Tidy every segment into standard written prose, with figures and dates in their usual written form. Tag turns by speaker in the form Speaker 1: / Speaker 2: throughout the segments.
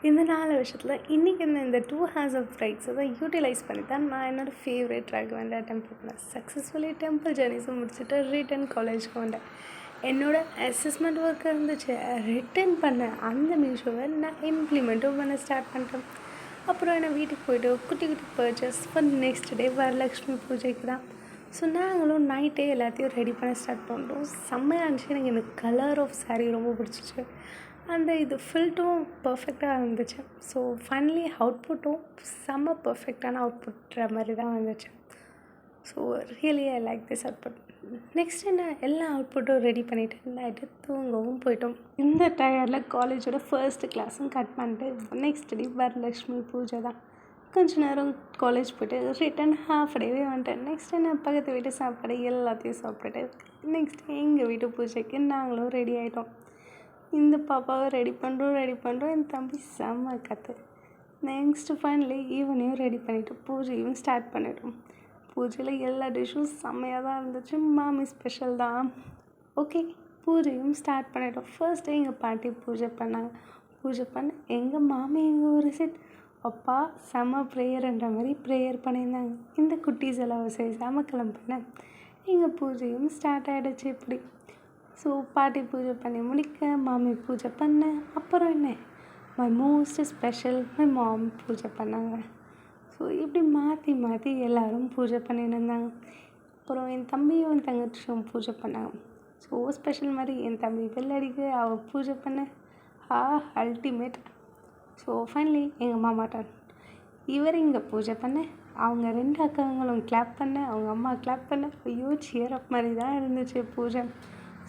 Speaker 1: இந்த 4 வருஷத்தில் இன்றைக்கி இந்த 2 ஹார்ஸ் ஆஃப் ரைட்ஸை தான் யூட்டிலைஸ் பண்ணி தான் நான் என்னோடய ஃபேவரட் ராகவேந்திரா டெம்பிள் போனேன். சக்ஸஸ்ஃபுல்லி டெம்பிள் ஜர்னிஸை முடிச்சுட்டு ரிட்டன் காலேஜுக்கு வந்தேன். என்னோடய அசஸ்மெண்ட் ஒர்க் இருந்துச்சு, ரிட்டன் பண்ணேன். அந்த மீஷோவை நான் இம்ப்ளிமெண்ட்டும் பண்ண ஸ்டார்ட் பண்ணிட்டேன். அப்புறம் என்ன வீட்டுக்கு போய்ட்டு குட்டி குட்டி purchase for next day Varalakshmi பூஜைக்கு தான். ஸோ நாங்களும் நைட்டே எல்லாத்தையும் ரெடி பண்ண ஸ்டார்ட் பண்ணிட்டோம். செம்மையாக இருந்துச்சு. எனக்கு இந்த கலர் ஆஃப் சாரீ ரொம்ப பிடிச்சிச்சு. அந்த இது ஃபில்ட்டும் பர்ஃபெக்டாக இருந்துச்சு. ஸோ ஃபைனலி அவுட்புட்டும் செம்ம பர்ஃபெக்டான அவுட்புட்ற மாதிரி தான் வந்துச்சு. So really I like this output. Next என்ன, எல்லா அவுட்புட்டும் ரெடி பண்ணிவிட்டு நைட்டு தூங்கவும் போயிட்டோம். இந்த டயரில் காலேஜோட ஃபர்ஸ்ட்டு கிளாஸும் கட் பண்ணிட்டு நெக்ஸ்ட் டே வரலக்ஷ்மி பூஜை தான். கொஞ்ச நேரம் காலேஜ் போய்ட்டு ரிட்டன் ஹாஃப் டேவே வந்துட்டேன். நெக்ஸ்ட் என்ன, பக்கத்து வீட்டு சாப்பாடு எல்லாத்தையும் சாப்பிட்டுட்டு நெக்ஸ்ட் எங்கள் வீட்டு பூஜைக்கு நாங்களும் ரெடி ஆகிட்டோம். இந்த பாப்பாவை ரெடி பண்ணுறோம். என் தம்பி செம்ம கற்று. நெக்ஸ்ட்டு ஃபைனலி ஈவனையும் ரெடி பண்ணிவிட்டு பூஜையும் ஸ்டார்ட் பண்ணிட்டோம். பூஜையில் எல்லா டிஷ்ஷும் செம்மையாக தான் இருந்துச்சு. மாமி ஸ்பெஷல் தான். ஓகே, பூஜையும் ஸ்டார்ட் பண்ணிட்டோம். ஃபர்ஸ்ட்டு எங்கள் பாட்டி பூஜை பண்ணாங்க. பூஜை பண்ண எங்கள் மாமி எங்கள் ஒரு செட் அப்பா செம்ம ப்ரேயர்ன்ற மாதிரி ப்ரேயர் பண்ணியிருந்தாங்க. இந்த குட்டீஸ் எல்லாம் செம்ம கிளம்பினேன். எங்கள் பூஜையும் ஸ்டார்ட் ஆகிடுச்சு. இப்படி ஸோ பாட்டி பூஜை பண்ணி முடிக்க மாமி பூஜை பண்ண, அப்புறம் என்ன, my most special my mom பூஜை பண்ணாங்க. ஸோ இப்படி மாற்றி மாற்றி எல்லோரும் பூஜை பண்ணின்னு இருந்தாங்க. அப்புறம் என் தம்பியும் என் தங்கச்சியும் பூஜை பண்ணாங்க. ஸோ ஸ்பெஷல் மாதிரி என் தம்பி வெள்ளடிக்கு அவள் பூஜை பண்ண அல்டிமேட். ஸோ ஃபைனலி எங்கள் மாமாட்ட இவர் இங்கே பூஜை பண்ண, அவங்க 2 அக்காங்களும் கிளாப் பண்ண, அவங்க அம்மா கிளாப் பண்ண. ஐயோ, சியர் அப் மாதிரி தான் இருந்துச்சு பூஜை.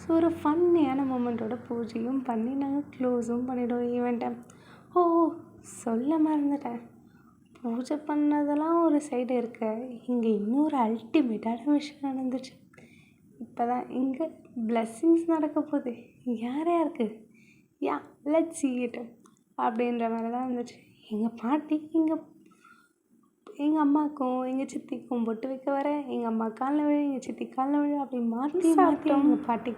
Speaker 1: ஸோ ஒரு ஃபன்னியான மூமெண்ட்டோட பூஜையும் பண்ணி நாங்கள் க்ளோஸும் பண்ணிவிடுவோம் ஈவெண்ட்டை. சொல்ல மறந்துட்டேன், பூஜை பண்ணதெல்லாம் ஒரு சைடு இருக்க, இங்கே இன்னொரு அல்டிமேட்டான விஷயம் நடந்துச்சு. இப்போ தான் இங்கே பிளெஸ்ஸிங்ஸ் நடக்க போகுது. யாருக்கு லெட்ஸ் சீ இட் அப்படின்ற மாதிரி தான் இருந்துச்சு. எங்கள் பாட்டி எங்கள் அம்மாவுக்கும் எங்கள் சித்திக்கும் பொட்டு வைக்க வர, எங்கள் அம்மா காலில் விழ, எங்கள் சித்தி காலில் விழ, அப்படி மாற்றி எங்கள் பாட்டி